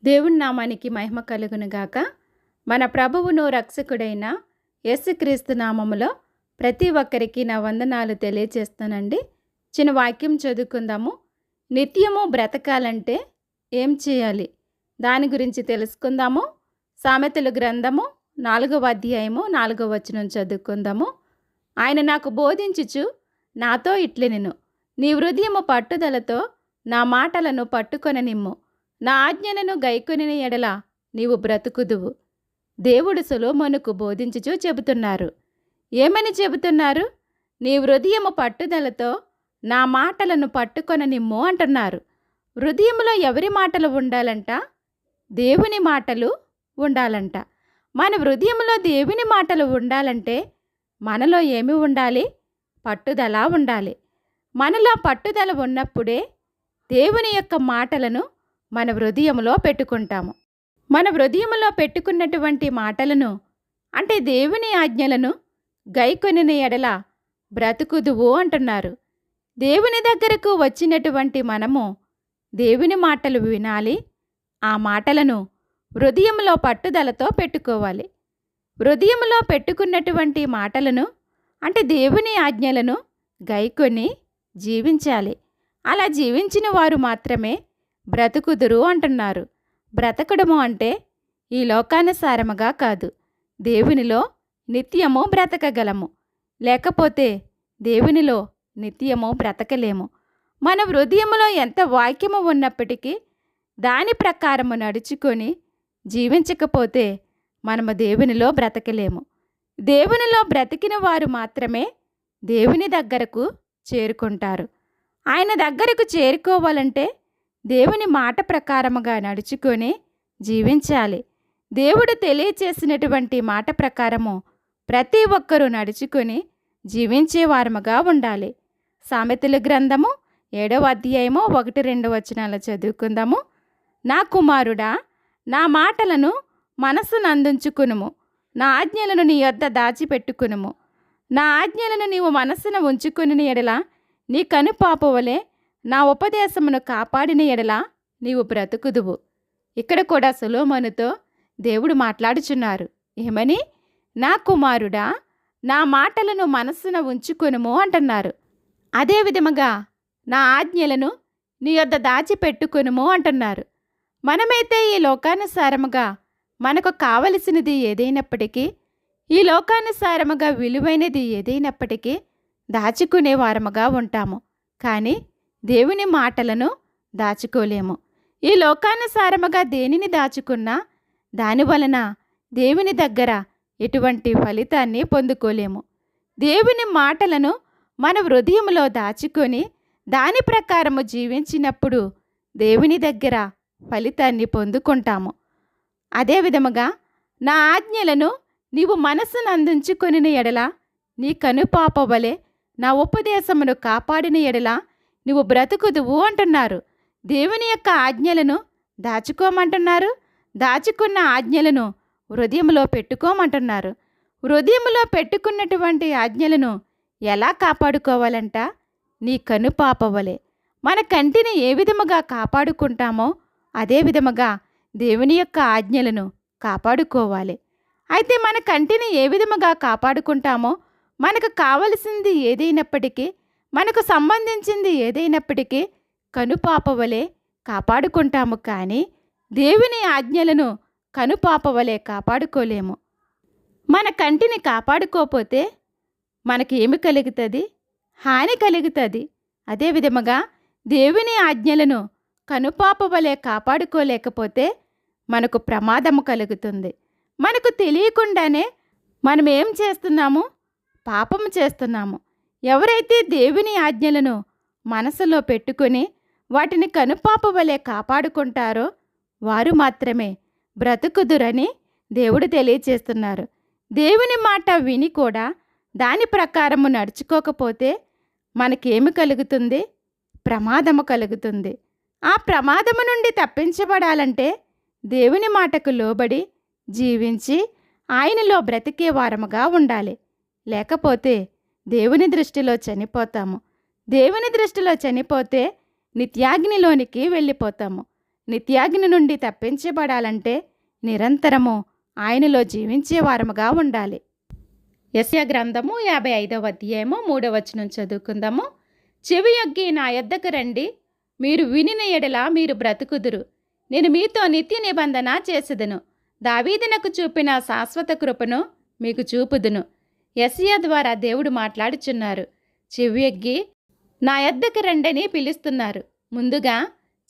దేవుని నామానికి మహిమ కలుగునుగాక. మన ప్రభువును రక్షకుడైన యేసుక్రీస్తు నామములో ప్రతి ఒక్కరికి నా వందనాలు తెలియజేస్తానండి. చిన్న వాక్యం చదువుకుందాము. నిత్యము బ్రతకాలంటే ఏం చేయాలి? దాని గురించి తెలుసుకుందాము. సామెతల గ్రంథము 4వ అధ్యాయము 4వ వచనం చదువుకుందాము. ఆయన నాకు బోధించుచు నాతో ఇట్లనెను, నీ హృదయము పట్టుదలతో నా మాటలను పట్టుకొననిమ్ము, నా ఆజ్ఞలను గైకొనిన ఎడల నీవు బ్రతుకుదువు. దేవుడు సొలొమోనుకు బోధించుచూ చెబుతున్నారు. ఏమని చెబుతున్నారు? నీ హృదయము పట్టుదలతో నా మాటలను పట్టుకొననిమ్ము అంటున్నారు. హృదయంలో ఎవరి మాటలు ఉండాలంట? దేవుని మాటలు ఉండాలంట. మన హృదయంలో దేవుని మాటలు ఉండాలంటే మనలో ఏమి ఉండాలి? పట్టుదల ఉండాలి. మనలో పట్టుదల ఉన్నప్పుడే దేవుని యొక్క మాటలను మన హృదయంలో పెట్టుకుంటాము. మన హృదయంలో పెట్టుకున్నటువంటి మాటలను అంటే దేవుని ఆజ్ఞలను గైకొనిన ఎడల బ్రతుకుదువు అంటున్నారు. దేవుని దగ్గరకు వచ్చినటువంటి మనము దేవుని మాటలు వినాలి. ఆ మాటలను హృదయంలో పట్టుదలతో పెట్టుకోవాలి. హృదయంలో పెట్టుకున్నటువంటి మాటలను అంటే దేవుని ఆజ్ఞలను గైకొని జీవించాలి. అలా జీవించిన వారు మాత్రమే బ్రతుకుదురు అంటున్నారు. బ్రతకడము అంటే ఈ లోకానుసారముగా కాదు, దేవునిలో నిత్యము బ్రతకగలము. లేకపోతే దేవునిలో నిత్యము బ్రతకలేము. మన హృదయములో ఎంత వాక్యము ఉన్నప్పటికీ దాని ప్రకారము నడుచుకొని జీవించకపోతే మనము దేవునిలో బ్రతకలేము. దేవునిలో బ్రతికిన వారు మాత్రమే దేవుని దగ్గరకు చేరుకుంటారు. ఆయన దగ్గరకు చేరుకోవాలంటే దేవుని మాట ప్రకారముగా నడుచుకొని జీవించాలి. దేవుడు తెలియచేసినటువంటి మాట ప్రకారము ప్రతి ఒక్కరూ నడుచుకొని జీవించేవారముగా ఉండాలి. సామెతల గ్రంథము 7వ అధ్యాయము 1-2 వచనాలు చదువుకుందాము. నా కుమారుడా, నా మాటలను మనస్సునందుంచుకునుము, నా ఆజ్ఞలను నీ యొద్ద దాచిపెట్టుకునుము. నా ఆజ్ఞలను నీవు మనస్సున ఉంచుకుని ఎడల నీ కనుపాప వలె నా ఉపదేశమును కాపాడిన ఎడల నీవు బ్రతుకుదువు. ఇక్కడ కూడా సొలొమోనుతో దేవుడు మాట్లాడుచున్నారు. ఏమని? నా కుమారుడా, నా మాటలను మనస్సున ఉంచుకొనుము అంటున్నారు. అదే విధముగా నా ఆజ్ఞలను నీ యొద్ద దాచిపెట్టుకొనుము అంటున్నారు. మనమైతే ఈ లోకానుసారముగా మనకు కావలసినది ఏదైనప్పటికీ, ఈ లోకానుసారముగా విలువైనది ఏదైనప్పటికీ దాచుకునే వారముగా ఉంటాము. కానీ దేవుని మాటలను దాచుకోలేము. ఈ లోకానుసారముగా దేనిని దాచుకున్నా దాని వలన దేవుని దగ్గర ఎటువంటి ఫలితాన్ని పొందుకోలేము. దేవుని మాటలను మన హృదయంలో దాచుకొని దాని ప్రకారము జీవించినప్పుడు దేవుని దగ్గర ఫలితాన్ని పొందుకుంటాము. అదే విధముగా నా ఆజ్ఞలను నీవు మనస్సును అందించుకొనిన ఎడల నీ కనుపాప వలె నా ఉపదేశమును కాపాడిన ఎడల నువ్వు బ్రతుకుదువు అంటున్నారు. దేవుని యొక్క ఆజ్ఞలను దాచుకోమంటున్నారు. దాచుకున్న ఆజ్ఞలను హృదయంలో పెట్టుకోమంటున్నారు. హృదయంలో పెట్టుకున్నటువంటి ఆజ్ఞలను ఎలా కాపాడుకోవాలంట? నీ కనుపాప వలె. మన కంటిని ఏ విధముగా కాపాడుకుంటామో అదే విధముగా దేవుని యొక్క ఆజ్ఞలను కాపాడుకోవాలి. అయితే మన కంటిని ఏ విధముగా కాపాడుకుంటామో మనకు కావలసింది ఏదైనప్పటికీ, మనకు సంబంధించింది ఏదైనప్పటికీ కనుపాప వలె కాపాడుకుంటాము. కానీ దేవుని ఆజ్ఞలను కనుపాప వలె కాపాడుకోలేము. మన కంటిని కాపాడుకోకపోతే మనకి ఏమి కలుగుతుంది? హాని కలుగుతుంది. అదే విధముగా దేవుని ఆజ్ఞలను కనుపాప వలె కాపాడుకోలేకపోతే మనకు ప్రమాదము కలుగుతుంది. మనకు తెలియకుండానే మనం ఏం చేస్తున్నాము? పాపము చేస్తున్నాము. ఎవరైతే దేవుని ఆజ్ఞలను మనసులో పెట్టుకొని వాటిని కనుపాప వలె కాపాడుకుంటారో వారు మాత్రమే బ్రతుకుదురని దేవుడు తెలియచేస్తున్నారు. దేవుని మాట విని కూడా దాని ప్రకారము నడుచుకోకపోతే మనకేమి కలుగుతుంది? ప్రమాదము కలుగుతుంది. ఆ ప్రమాదము నుండి తప్పించబడాలంటే దేవుని మాటకు లోబడి జీవించి ఆయనలో బ్రతికే వారముగా ఉండాలి. లేకపోతే దేవుని దృష్టిలో చనిపోతాము. దేవుని దృష్టిలో చనిపోతే నిత్యాగ్నిలోనికి వెళ్ళిపోతాము. నిత్యాగ్ని నుండి తప్పించబడాలంటే నిరంతరము ఆయనలో జీవించేవారముగా ఉండాలి. యెషయా గ్రంథము 55వ అధ్యాయము 3వ వచనం చదువుకుందాము. చెవియొగ్గి నా యొద్దకు రండి, మీరు వినిన ఎడల మీరు బ్రతుకుదురు. నేను మీతో నిత్య నిబంధన చేసెదను. దావీదునకు చూపిన శాశ్వత కృపను మీకు చూపుదును. యెషయా ద్వారా దేవుడు మాట్లాడుచున్నారు. చెవియొగ్గి నా యొద్దకు రండని పిలుస్తున్నారు. ముందుగా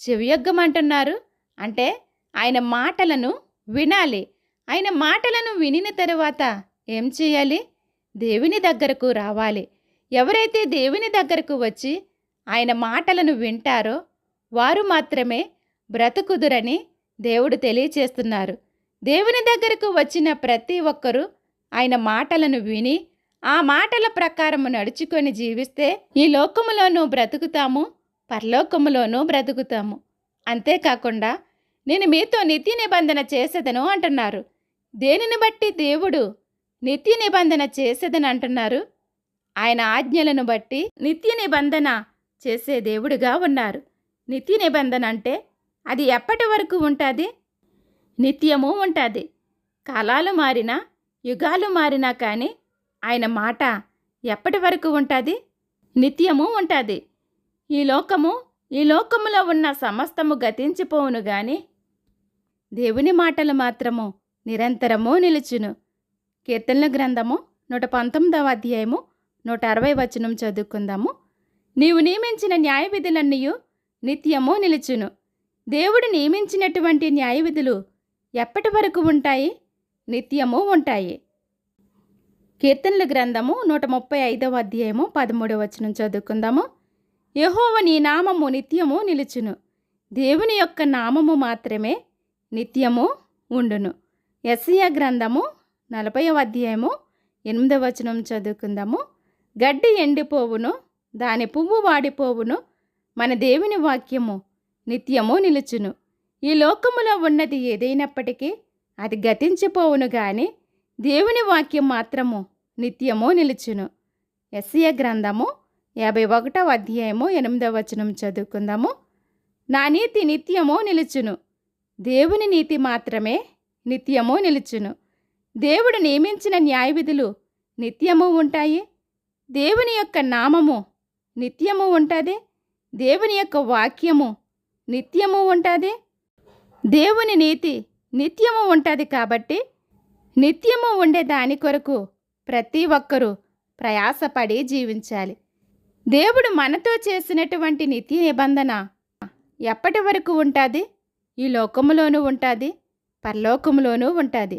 చెవియొగ్గమంటున్నారు. అంటే ఆయన మాటలను వినాలి. ఆయన మాటలను వినిన తరువాత ఏం చేయాలి? దేవుని దగ్గరకు రావాలి. ఎవరైతే దేవుని దగ్గరకు వచ్చి ఆయన మాటలను వింటారో వారు మాత్రమే బ్రతుకుదురని దేవుడు తెలియచేస్తున్నారు. దేవుని దగ్గరకు వచ్చిన ప్రతి ఒక్కరూ ఆయన మాటలను విని ఆ మాటల ప్రకారము నడుచుకొని జీవిస్తే ఈ లోకములోనూ బ్రతుకుతాము, పరలోకములోనూ బ్రతుకుతాము. అంతేకాకుండా నేను మీతో నిత్య నిబంధన చేసేదను అంటున్నారు. దేనిని బట్టి దేవుడు నిత్య నిబంధన చేసేదని అంటున్నారు? ఆయన ఆజ్ఞలను బట్టి నిత్య నిబంధన చేసే దేవుడుగా ఉన్నారు. నిత్య నిబంధన అంటే అది ఎప్పటి వరకు ఉంటుంది? నిత్యము ఉంటుంది. కాలాలు మారినా, యుగాలు మారినా కానీ ఆయన మాట ఎప్పటి వరకు ఉంటుంది? నిత్యము ఉంటుంది. ఈ లోకములో ఉన్న సమస్తము గతించిపోవును గాని దేవుని మాటలు మాత్రము నిరంతరము నిలుచును. కీర్తనల గ్రంథము 119వ అధ్యాయము 160 వచనం చదువుకుందాము. నీవు నియమించిన న్యాయ విధులన్నీయు నిత్యము నిలుచును. దేవుడు నియమించినటువంటి న్యాయ విధులు ఎప్పటి వరకు ఉంటాయి? నిత్యము ఉంటాయి. కీర్తనల గ్రంథము 135వ అధ్యాయము 13వ వచనం చదువుకుందాము. యెహోవా నీ నామము నిత్యము నిలుచును. దేవుని యొక్క నామము మాత్రమే నిత్యము ఉండును. యెషయా గ్రంథము 40వ అధ్యాయము 8వ వచనం చదువుకుందాము. గడ్డి ఎండిపోవును, దాని పువ్వు వాడిపోవును, మన దేవుని వాక్యము నిత్యము నిలుచును. ఈ లోకములో ఉన్నది ఏదైనప్పటికీ అది గతించిపోవును గాని దేవుని వాక్యం మాత్రము నిత్యము నిలుచును. యెషయా గ్రంథము 51వ అధ్యాయము 8వ వచనం చదువుకుందాము. నా నీతి నిత్యము నిలుచును. దేవుని నీతి మాత్రమే నిత్యము నిలుచును. దేవుడు నియమించిన న్యాయ విధులు నిత్యము ఉంటాయి. దేవుని యొక్క నామము నిత్యము ఉంటుంది. దేవుని యొక్క వాక్యము నిత్యము ఉంటుంది. దేవుని నీతి నిత్యము ఉంటుంది. కాబట్టి నిత్యము ఉండే దాని కొరకు ప్రతి ఒక్కరూ ప్రయాసపడి జీవించాలి. దేవుడు మనతో చేసినటువంటి నిత్య నిబంధన ఎప్పటి వరకు ఉంటుంది? ఈ లోకములోనూ ఉంటుంది, పరలోకములోనూ ఉంటుంది.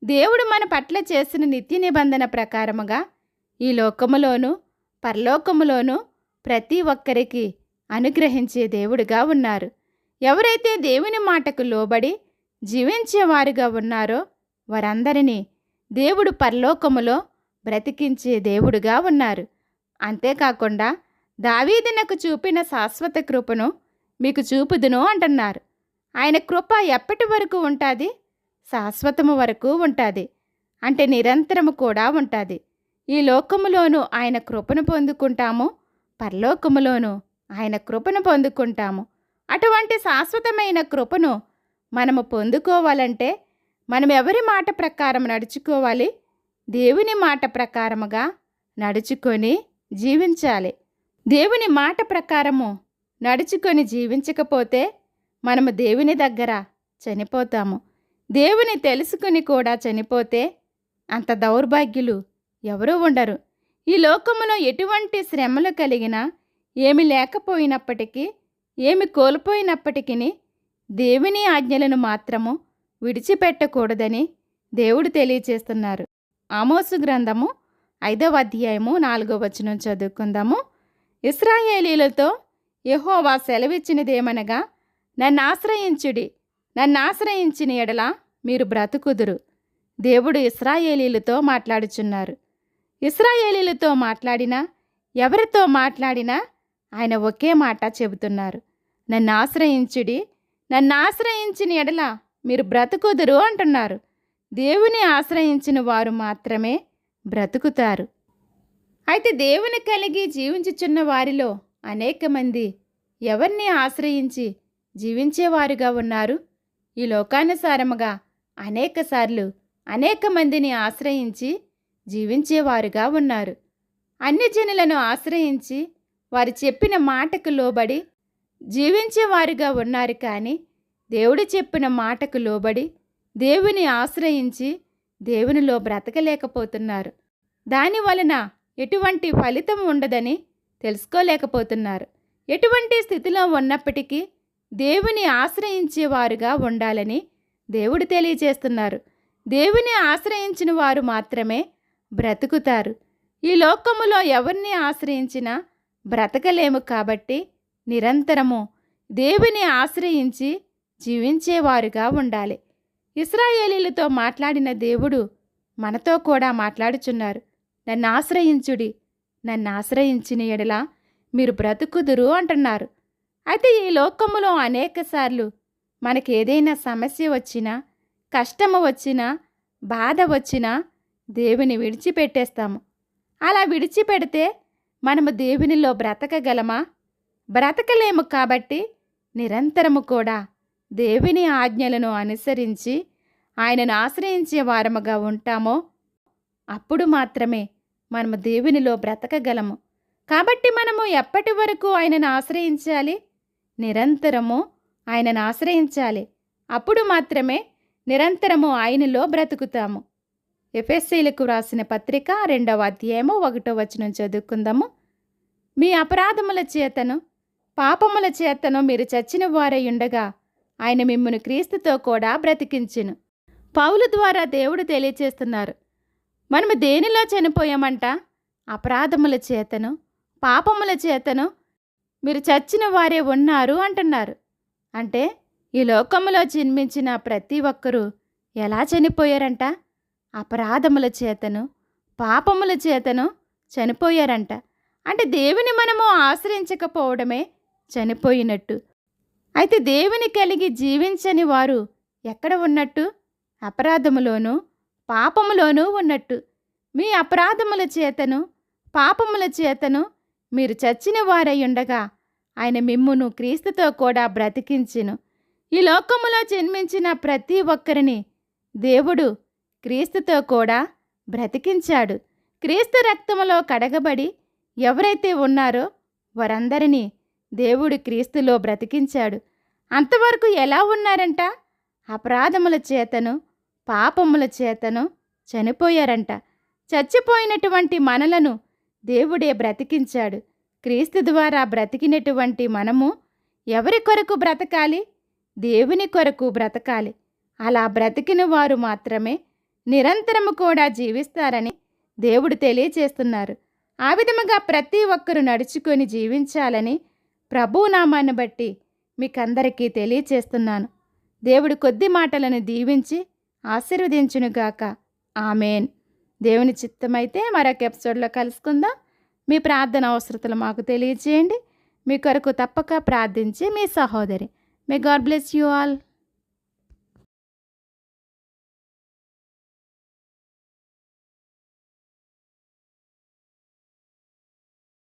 దేవుడు మన పట్ల చేసిన నిత్య నిబంధన ప్రకారముగా ఈ లోకములోనూ పరలోకములోనూ ప్రతి ఒక్కరికి అనుగ్రహించే దేవుడుగా ఉన్నారు. ఎవరైతే దేవుని మాటకు లోబడి జీవించేవారుగా ఉన్నారో వారందరినీ దేవుడు పరలోకములో బ్రతికించే దేవుడుగా ఉన్నారు. అంతేకాకుండా దావీదునకు చూపిన శాశ్వత కృపను మీకు చూపుదును అంటున్నారు. ఆయన కృప ఎప్పటి వరకు ఉంటుంది? శాశ్వతము వరకు ఉంటుంది. అంటే నిరంతరము కూడా ఉంటుంది. ఈ లోకములోనూ ఆయన కృపను పొందుకుంటాము, పరలోకములోనూ ఆయన కృపను పొందుకుంటాము. అటువంటి శాశ్వతమైన కృపను మనము పొందుకోవాలంటే మనం ఎవరి మాట ప్రకారం నడుచుకోవాలి? దేవుని మాట ప్రకారముగా నడుచుకొని జీవించాలి. దేవుని మాట ప్రకారము నడుచుకొని జీవించకపోతే మనము దేవుని దగ్గర చనిపోతాము. దేవుని తెలుసుకుని కూడా చనిపోతే అంత దౌర్భాగ్యులు ఎవరూ ఉండరు. ఈ లోకములో ఎటువంటి శ్రమలు కలిగినా, ఏమి లేకపోయినప్పటికీ, ఏమి కోల్పోయినప్పటికీ దేవుని ఆజ్ఞలను మాత్రము విడిచిపెట్టకూడదని దేవుడు తెలియచేస్తున్నారు. ఆమోసు గ్రంథము 5వ అధ్యాయము 4వ వచనం చదువుకుందాము. ఇశ్రాయేలీయులతో యెహోవా సెలవిచ్చినదేమనగా, నన్ను ఆశ్రయించుడి, నన్ను ఆశ్రయించిన ఎడల మీరు బ్రతుకుదురు. దేవుడు ఇశ్రాయేలీయులతో మాట్లాడుచున్నారు. ఇశ్రాయేలీయులతో మాట్లాడినా, ఎవరితో మాట్లాడినా ఆయన ఒకే మాట చెబుతున్నారు. నన్ను ఆశ్రయించుడి, నన్ను ఆశ్రయించిన ఎడల మీరు బ్రతుకుదురు అంటున్నారు. దేవుని ఆశ్రయించిన వారు మాత్రమే బ్రతుకుతారు. అయితే దేవుని కలిగి జీవించుచున్న వారిలో అనేక మంది ఎవరిని ఆశ్రయించి జీవించేవారుగా ఉన్నారు. ఈ లోకానుసారముగా అనేకసార్లు అనేక మందిని ఆశ్రయించి జీవించేవారుగా ఉన్నారు. అన్ని జనులను ఆశ్రయించి వారు చెప్పిన మాటకు లోబడి జీవించేవారుగా ఉన్నారు. కానీ దేవుడు చెప్పిన మాటకు లోబడి దేవుని ఆశ్రయించి దేవునిలో బ్రతకలేకపోతున్నారు. దాని వలన ఎటువంటి ఫలితం ఉండదని తెలుసుకోలేకపోతున్నారు. ఎటువంటి స్థితిలో ఉన్నప్పటికీ దేవుని ఆశ్రయించేవారుగా ఉండాలని దేవుడు తెలియజేస్తున్నారు. దేవుని ఆశ్రయించిన వారు మాత్రమే బ్రతుకుతారు. ఈ లోకములో ఎవరిని ఆశ్రయించినా బ్రతకలేము. కాబట్టి నిరంతరము దేవుని ఆశ్రయించి జీవించేవారుగా ఉండాలి. ఇశ్రాయేలీలతో మాట్లాడిన దేవుడు మనతో కూడా మాట్లాడుచున్నారు. నన్ను ఆశ్రయించుడి, నన్ను ఆశ్రయించిన ఎడల మీరు బ్రతుకుదురు అంటున్నారు. అయితే ఈ లోకములో అనేకసార్లు మనకి ఏదైనా సమస్య వచ్చినా, కష్టము వచ్చినా, బాధ వచ్చినా దేవుని విడిచిపెట్టేస్తాము. అలా విడిచిపెడితే మనము దేవునిలో బ్రతకగలమా? బ్రతకలేము. కాబట్టి నిరంతరము కూడా దేవుని ఆజ్ఞలను అనుసరించి ఆయనను ఆశ్రయించే వారముగా ఉంటామో అప్పుడు మాత్రమే మనము దేవునిలో బ్రతకగలము. కాబట్టి మనము ఎప్పటి వరకు ఆయనను ఆశ్రయించాలి? నిరంతరము ఆయనను ఆశ్రయించాలి. అప్పుడు మాత్రమే నిరంతరము ఆయనలో బ్రతుకుతాము. ఎఫెసీయులకు వ్రాసిన పత్రిక 2వ అధ్యాయము 1వ వచనం చదువుకుందాము. మీ అపరాధముల చేతను పాపముల చేతను మీరు చచ్చిన వారై ఉండగా ఆయన మిమ్మును క్రీస్తుతో కూడా బ్రతికించును. పౌలు ద్వారా దేవుడు తెలియచేస్తున్నారు. మనము దేనిలో చనిపోయామంట? అపరాధముల చేతను పాపముల చేతను మీరు చచ్చిన వారే ఉన్నారు అంటున్నారు. అంటే ఈ లోకములో జన్మించిన ప్రతి ఒక్కరూ ఎలా చనిపోయారంట? అపరాధముల చేతను పాపముల చేతను చనిపోయారంట. అంటే దేవుని మనము ఆశ్రయించకపోవడమే చనిపోయినట్టు. అయితే దేవుని కలిగి జీవించని వారు ఎక్కడ ఉన్నట్టు? అపరాధములోనూ పాపములోనూ ఉన్నట్టు. మీ అపరాధముల చేతను పాపముల చేతను మీరు చచ్చిన వారై ఉండగా ఆయన మిమ్మును క్రీస్తుతో కూడా బ్రతికించును. ఈ లోకములో జన్మించిన ప్రతి ఒక్కరిని దేవుడు క్రీస్తుతో కూడా బ్రతికించాడు. క్రీస్తు రక్తములో కడగబడి ఎవరైతే ఉన్నారో వారందరినీ దేవుడు క్రీస్తులో బ్రతికించాడు. అంతవరకు ఎలా ఉన్నారంట? అపరాధముల చేతను పాపముల చేతను చనిపోయారంట. చచ్చిపోయినటువంటి మనలను దేవుడే బ్రతికించాడు. క్రీస్తు ద్వారా బ్రతికినటువంటి మనము ఎవరి కొరకు బ్రతకాలి? దేవుని కొరకు బ్రతకాలి. అలా బ్రతికిన వారు మాత్రమే నిరంతరము కూడా జీవిస్తారని దేవుడు తెలియచేస్తున్నారు. ఆ విధముగా ప్రతి ఒక్కరూ నడుచుకొని జీవించాలని ప్రభునామాన్ని బట్టి మీకందరికీ తెలియచేస్తున్నాను. దేవుడు కొద్ది మాటలను దీవించి ఆశీర్వదించునుగాక. ఆమెన్. దేవుని చిత్తమైతే మరొక ఎపిసోడ్లో కలుసుకుందాం. మీ ప్రార్థన అవసరతలు మాకు తెలియజేయండి. మీ కొరకు తప్పక ప్రార్థించి మీ సహోదరి. May God bless you all.